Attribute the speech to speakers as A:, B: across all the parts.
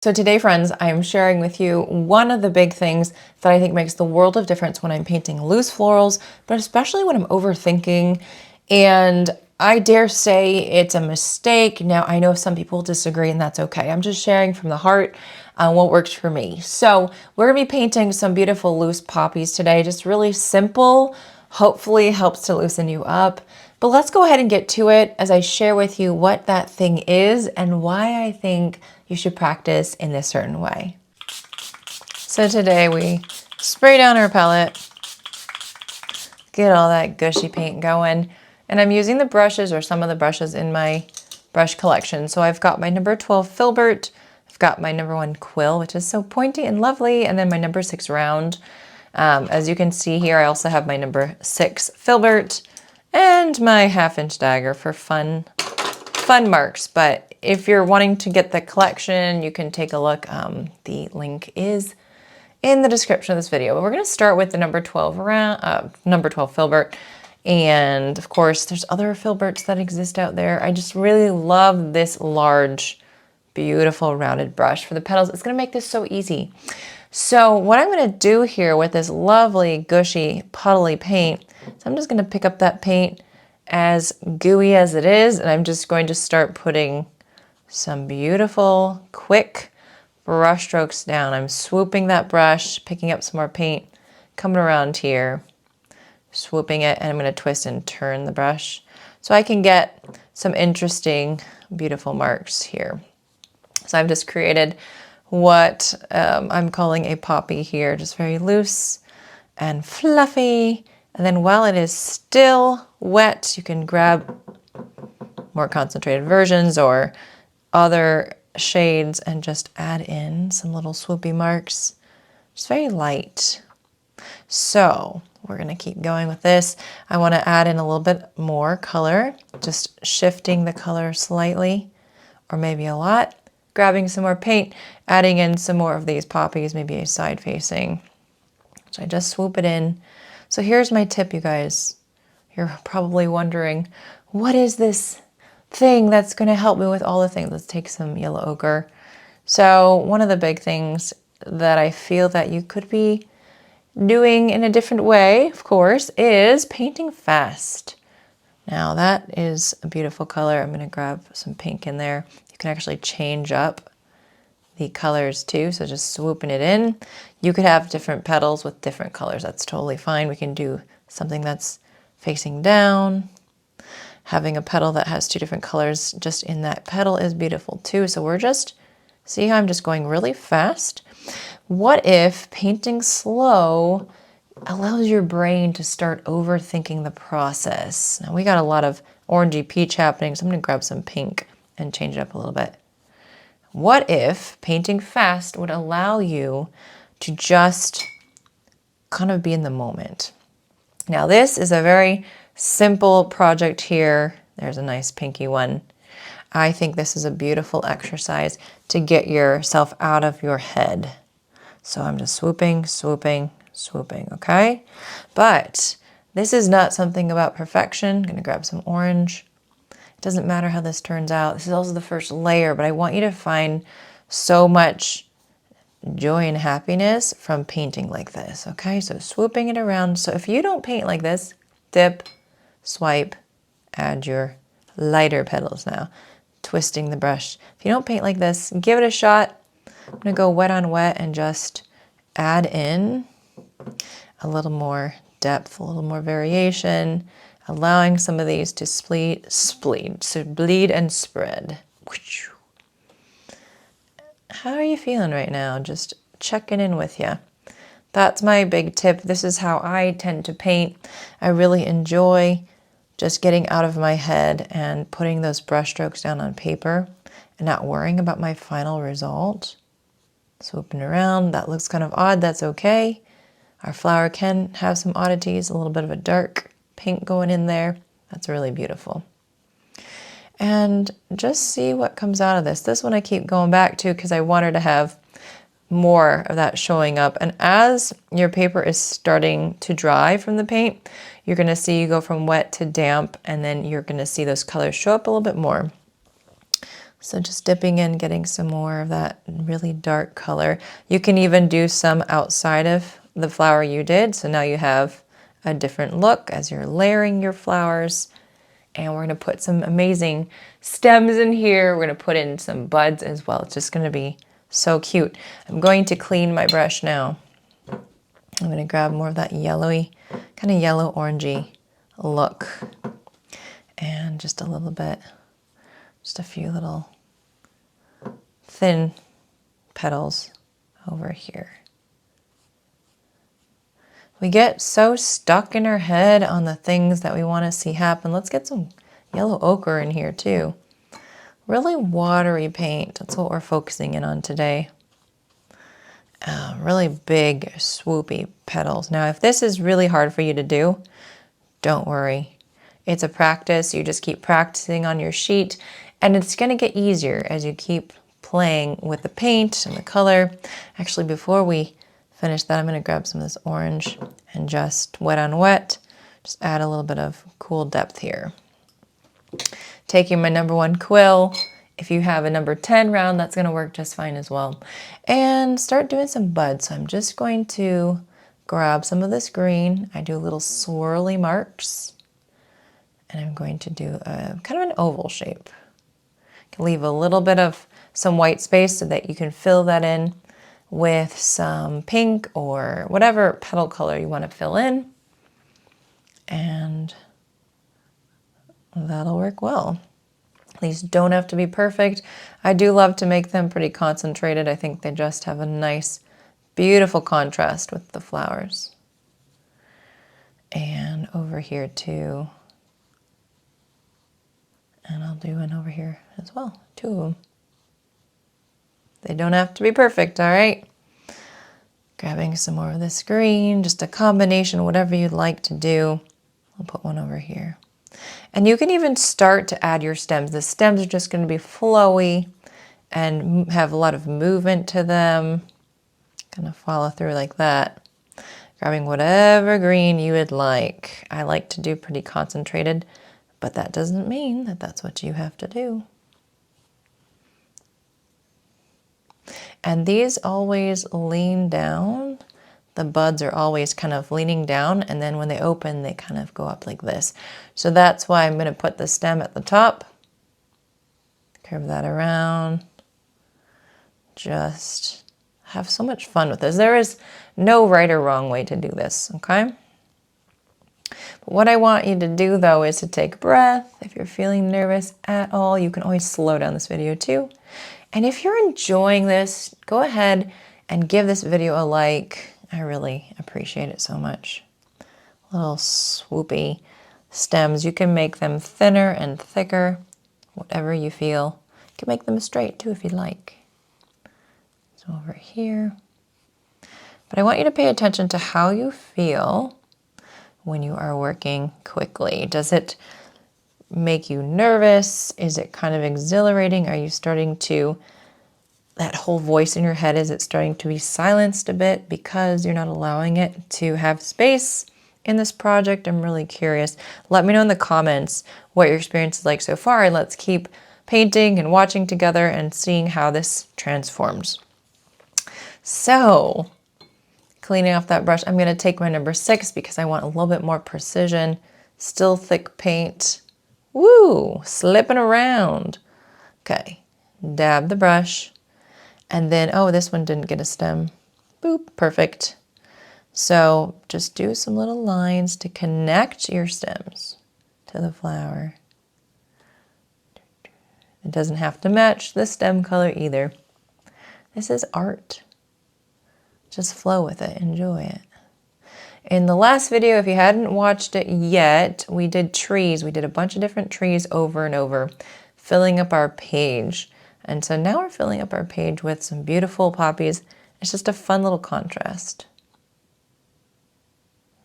A: So today, friends, I am sharing with you one of the big things that I think makes the world of difference when I'm painting loose florals, but especially when I'm overthinking. And I dare say it's a mistake. Now, I know some people disagree, and that's okay. I'm just sharing from the heart what works for me. So we're gonna be painting some beautiful loose poppies today, just really simple, hopefully helps to loosen you up. But let's go ahead and get to it as I share with you what that thing is and why I think you should practice in this certain way. So today we spray down our palette, get all that gushy paint going, and I'm using the brushes or some of the brushes in my brush collection. So I've got my number 12 filbert, I've got my number 1 quill, which is so pointy and lovely, and then my number 6 round. As you can see here, I also have my number 6 filbert and my 1/2" dagger for fun marks. But if you're wanting to get the collection, you can take a look. The link is in the description of this video. But we're going to start with the number 12 filbert. And of course, there's other filberts that exist out there. I just really love this large, beautiful rounded brush for the petals. It's going to make this so easy. So what I'm going to do here with this lovely, gushy, puddly paint is I'm just going to pick up that paint as gooey as it is, and I'm just going to start putting some beautiful, quick brush strokes down. I'm swooping that brush, picking up some more paint, coming around here, swooping it, and I'm going to twist and turn the brush so I can get some interesting, beautiful marks here. So I've just created what I'm calling a poppy here, just very loose and fluffy. And then while it is still wet, you can grab more concentrated versions or other shades and just add in some little swoopy marks. Just very light. So we're going to keep going with this. I want to add in a little bit more color, just shifting the color slightly or maybe a lot. Grabbing some more paint, adding in some more of these poppies, maybe a side facing. So I just swoop it in. So here's my tip, you guys. You're probably wondering, what is this thing that's going to help me with all the things? Let's take some yellow ochre. So one of the big things that I feel that you could be doing in a different way, of course, is painting fast. Now that is a beautiful color. I'm going to grab some pink in there. You can actually change up the colors too, so just swooping it in. You could have different petals with different colors. That's totally fine. We can do something that's facing down. Having a petal that has 2 different colors just in that petal is beautiful too. So we're just, see how I'm just going really fast? What if painting slow allows your brain to start overthinking the process? Now we got a lot of orangey peach happening, so I'm going to grab some pink and change it up a little bit. What if painting fast would allow you to just kind of be in the moment? Now this is a very simple project here. There's a nice pinky one. I think this is a beautiful exercise to get yourself out of your head. So I'm just swooping, swooping, swooping, okay? But this is not something about perfection. I'm gonna grab some orange. It doesn't matter how this turns out. This is also the first layer, but I want you to find so much joy and happiness from painting like this, okay? So swooping it around. So if you don't paint like this, dip, swipe, add your lighter petals now. Twisting the brush. If you don't paint like this, give it a shot. I'm gonna go wet on wet and just add in a little more depth, a little more variation, allowing some of these to bleed and spread. How are you feeling right now? Just checking in with you. That's my big tip. This is how I tend to paint. I really enjoy just getting out of my head and putting those brush strokes down on paper and not worrying about my final result. Swooping around, that looks kind of odd, that's okay. Our flower can have some oddities, a little bit of a dark pink going in there. That's really beautiful. And just see what comes out of this. This one I keep going back to because I want her to have more of that showing up. And as your paper is starting to dry from the paint, you're gonna see you go from wet to damp, and then you're gonna see those colors show up a little bit more. So just dipping in, getting some more of that really dark color. You can even do some outside of the flower you did. So now you have a different look as you're layering your flowers. And we're gonna put some amazing stems in here. We're gonna put in some buds as well. It's just gonna be so cute. I'm going to clean my brush now. I'm gonna grab more of that yellowy, kind of yellow orangey look. And just a little bit, just a few little thin petals over here. We get so stuck in our head on the things that we want to see happen. Let's get some yellow ochre in here too. Really watery paint. That's what we're focusing in on today. Really big, swoopy petals. Now, if this is really hard for you to do, don't worry. It's a practice. You just keep practicing on your sheet, and it's going to get easier as you keep playing with the paint and the color. Actually, before we finish that, I'm going to grab some of this orange and just wet on wet, just add a little bit of cool depth here. Taking my number 1 quill, if you have a number 10 round, that's going to work just fine as well. And start doing some buds. So I'm just going to grab some of this green. I do little swirly marks, and I'm going to do a kind of an oval shape. You can leave a little bit of some white space so that you can fill that in with some pink or whatever petal color you want to fill in. And that'll work well. These don't have to be perfect. I do love to make them pretty concentrated. I think they just have a nice, beautiful contrast with the flowers. And over here too. And I'll do one over here as well, 2 of them. They don't have to be perfect, all right? Grabbing some more of this green, just a combination, whatever you'd like to do. I'll put one over here. And you can even start to add your stems. The stems are just going to be flowy and have a lot of movement to them. Kind of follow through like that. Grabbing whatever green you would like. I like to do pretty concentrated, but that doesn't mean that that's what you have to do. And these always lean down. The buds are always kind of leaning down, and then when they open, they kind of go up like this. So that's why I'm going to put the stem at the top. Curve that around. Just have so much fun with this. There is no right or wrong way to do this, okay? But what I want you to do, though, is to take a breath. If you're feeling nervous at all, you can always slow down this video, too. And if you're enjoying this, go ahead and give this video a like. I really appreciate it so much. Little swoopy stems. You can make them thinner and thicker, whatever you feel. You can make them straight, too, if you'd like. So over here. But I want you to pay attention to how you feel when you are working quickly. Does it make you nervous? Is it kind of exhilarating? Are you starting to, that whole voice in your head, is it starting to be silenced a bit because you're not allowing it to have space in this project? I'm really curious. Let me know in the comments what your experience is like so far, and let's keep painting and watching together and seeing how this transforms. So, cleaning off that brush, I'm going to take my number 6 because I want a little bit more precision, still thick paint. Woo, slipping around. Okay, dab the brush. And then, oh, this one didn't get a stem. Boop, perfect. So just do some little lines to connect your stems to the flower. It doesn't have to match the stem color either. This is art. Just flow with it, enjoy it. In the last video, if you hadn't watched it yet, we did trees. We did a bunch of different trees over and over, filling up our page. And so now we're filling up our page with some beautiful poppies. It's just a fun little contrast.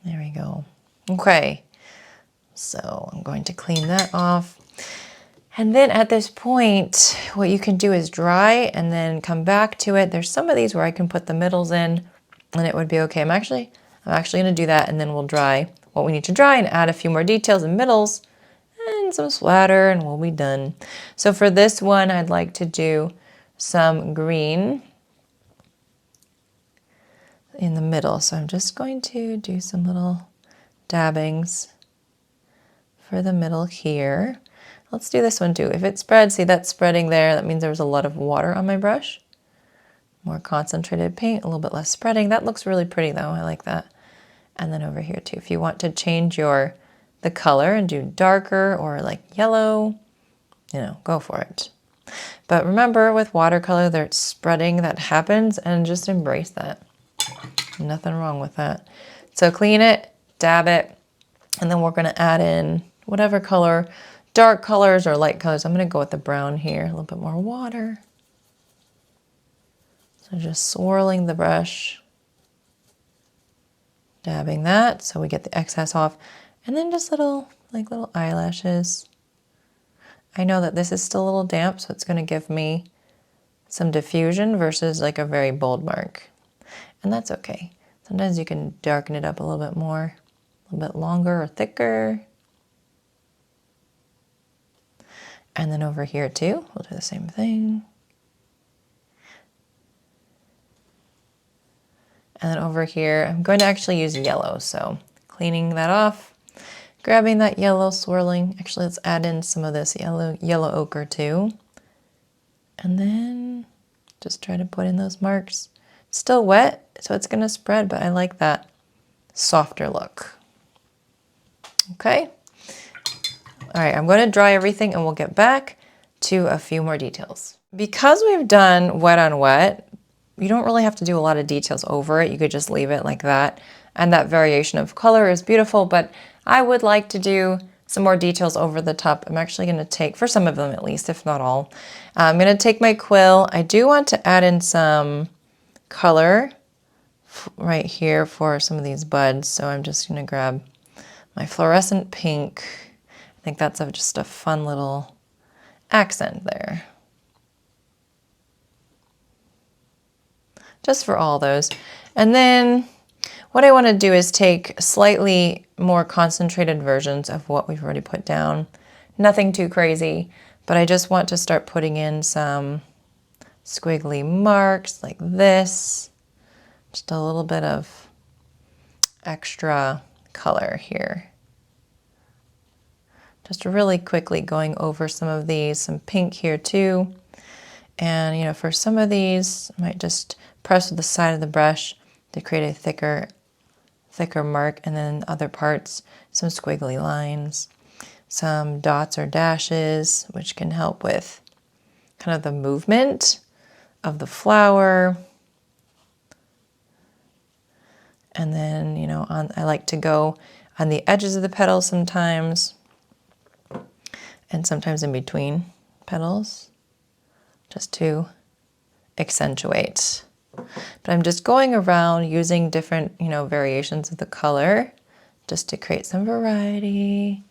A: There we go. Okay, so I'm going to clean that off. And then at this point, what you can do is dry and then come back to it. There's some of these where I can put the middles in and it would be okay. I'm actually going to do that, and then we'll dry what we need to dry and add a few more details and middles and and some splatter and we'll be done. So for this one, I'd like to do some green in the middle. So I'm just going to do some little dabbings for the middle here. Let's do this one too. If it spreads, see that's spreading there. That means there was a lot of water on my brush. More concentrated paint, a little bit less spreading. That looks really pretty though. I like that. And then over here too, if you want to change the color and do darker or like yellow, go for it. But remember with watercolor, there's spreading that happens and just embrace that. Nothing wrong with that. So clean it, dab it, and then we're gonna add in whatever color, dark colors or light colors. I'm gonna go with the brown here, a little bit more water. So just swirling the brush, dabbing that so we get the excess off, and then just little eyelashes. I know that this is still a little damp, so it's gonna give me some diffusion versus like a very bold mark. And that's okay. Sometimes you can darken it up a little bit more, a little bit longer or thicker. And then over here too, we'll do the same thing. And then over here, I'm going to actually use yellow. So cleaning that off, grabbing that yellow, swirling. Actually, let's add in some of this yellow ochre too. And then just try to put in those marks. It's still wet, so it's gonna spread, but I like that softer look. Okay. All right, I'm going to dry everything and we'll get back to a few more details. Because we've done wet on wet, you don't really have to do a lot of details over it. You could just leave it like that. And that variation of color is beautiful, but I would like to do some more details over the top. I'm actually going to take, for some of them at least, if not all, I'm going to take my quill. I do want to add in some color right here for some of these buds. So I'm just going to grab my fluorescent pink. I think that's just a fun little accent there. Just for all those. And then what I want to do is take slightly more concentrated versions of what we've already put down. Nothing too crazy, but I just want to start putting in some squiggly marks like this. Just a little bit of extra color here. Just really quickly going over some of these, some pink here too. And for some of these, I might just press with the side of the brush to create a thicker mark, and then other parts, some squiggly lines, some dots or dashes, which can help with kind of the movement of the flower. And then, I like to go on the edges of the petals sometimes, and sometimes in between petals, just to accentuate. But I'm just going around using different, variations of the color just to create some variety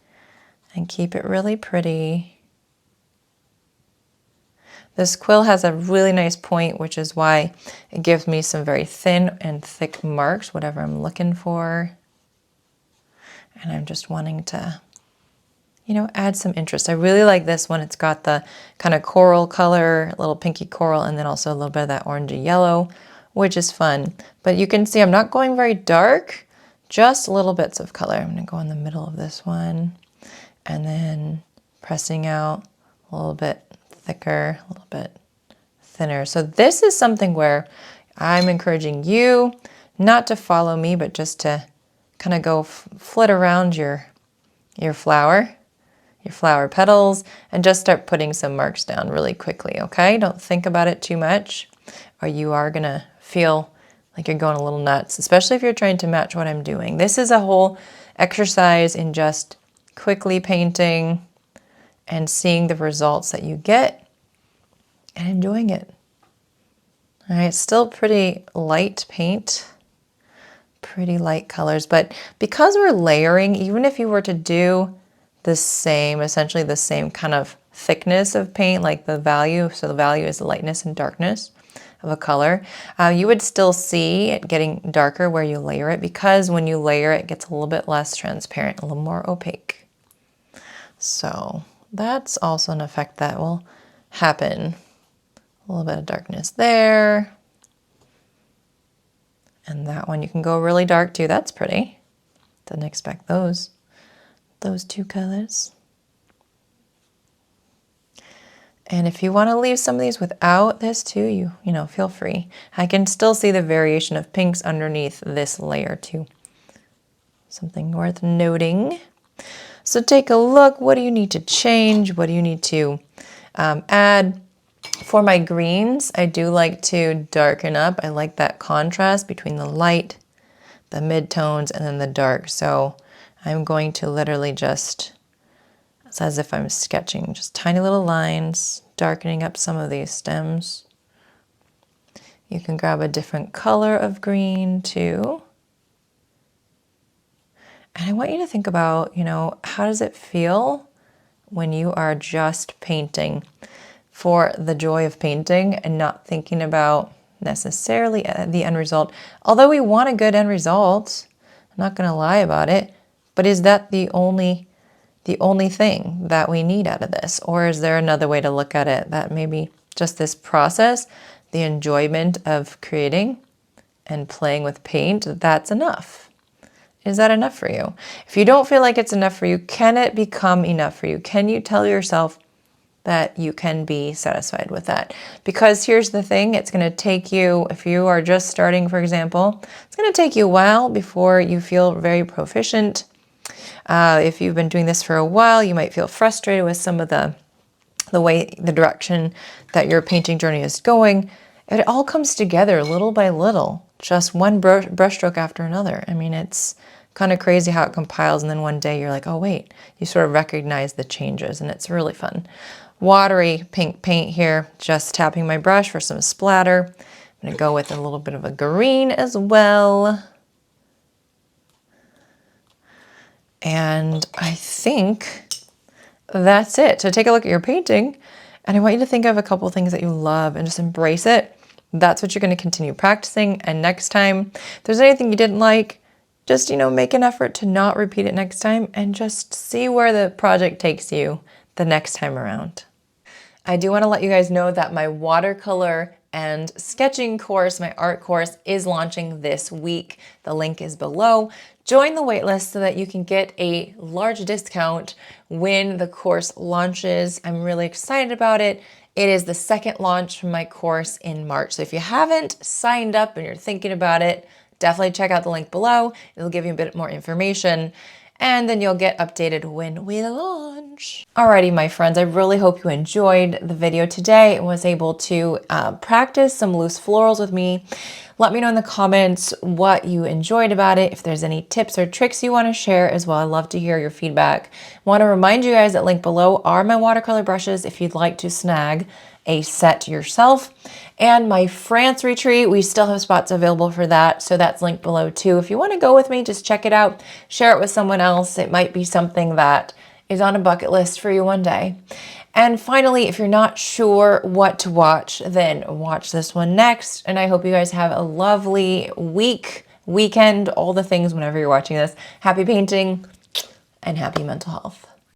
A: and keep it really pretty. This quill has a really nice point, which is why it gives me some very thin and thick marks, whatever I'm looking for. And I'm just wanting to add some interest. I really like this one. It's got the kind of coral color, a little pinky coral, and then also a little bit of that orangey yellow, which is fun. But you can see I'm not going very dark, just little bits of color. I'm going to go in the middle of this one and then pressing out a little bit thicker, a little bit thinner. So this is something where I'm encouraging you not to follow me, but just to kind of go flit around your flower petals, and just start putting some marks down really quickly, okay? Don't think about it too much, or you are gonna feel like you're going a little nuts, especially if you're trying to match what I'm doing. This is a whole exercise in just quickly painting and seeing the results that you get and enjoying it. All right, still pretty light paint, pretty light colors, but because we're layering, even if you were to do essentially the same kind of thickness of paint, like the value, so the value is the lightness and darkness of a color, you would still see it getting darker where you layer it, because when you layer it, it gets a little bit less transparent, a little more opaque. So that's also an effect that will happen. A little bit of darkness there. And that one you can go really dark too. That's pretty. Didn't expect those two colors. And if you want to leave some of these without this too, you know, feel free. I can still see the variation of pinks underneath this layer too. Something worth noting. So take a look. What do you need to change? What do you need to add? For my greens, I do like to darken up. I like that contrast between the light, the mid-tones, and then the dark. So I'm going to literally just, it's as if I'm sketching, just tiny little lines, darkening up some of these stems. You can grab a different color of green too. And I want you to think about, you know, how does it feel when you are just painting for the joy of painting and not thinking about necessarily the end result? Although we want a good end result, I'm not going to lie about it, but is that the only thing that we need out of this? Or is there another way to look at it, that maybe just this process, the enjoyment of creating and playing with paint, that's enough? Is that enough for you? If you don't feel like it's enough for you, can it become enough for you? Can you tell yourself that you can be satisfied with that? Because here's the thing, it's going to take you, if you are just starting, for example, it's going to take you a while before you feel very proficient. If you've been doing this for a while, you might feel frustrated with some of the direction that your painting journey is going. It all comes together little by little, just one brushstroke after another. I mean, it's kind of crazy how it compiles, and then one day you're like, oh wait, you sort of recognize the changes, and it's really fun. Watery pink paint here, just tapping my brush for some splatter. I'm going to go with a little bit of a green as well. And I think that's it. So take a look at your painting, and I want you to think of a couple of things that you love and just embrace it. That's what you're going to continue practicing. And next time, if there's anything you didn't like, just, you know, make an effort to not repeat it next time and just see where the project takes you the next time around. I do want to let you guys know that my watercolor and sketching course, my art course, is launching this week. The link is below. Join the waitlist so that you can get a large discount when the course launches. I'm really excited about it. It is the second launch from my course in March. So if you haven't signed up and you're thinking about it, definitely check out the link below. It'll give you a bit more information, and then you'll get updated when we launch. Alrighty, my friends, I really hope you enjoyed the video today and was able to practice some loose florals with me. Let me know in the comments what you enjoyed about it, if there's any tips or tricks you want to share as well. I'd love to hear your feedback. I want to remind you guys that link below are my watercolor brushes if you'd like to snag a set yourself. And my France retreat, we still have spots available for that, so that's linked below too. If you want to go with me, just check it out, share it with someone else. It might be something that is on a bucket list for you one day. And finally, if you're not sure what to watch, then watch this one next. And I hope you guys have a lovely weekend, all the things whenever you're watching this. Happy painting and happy mental health.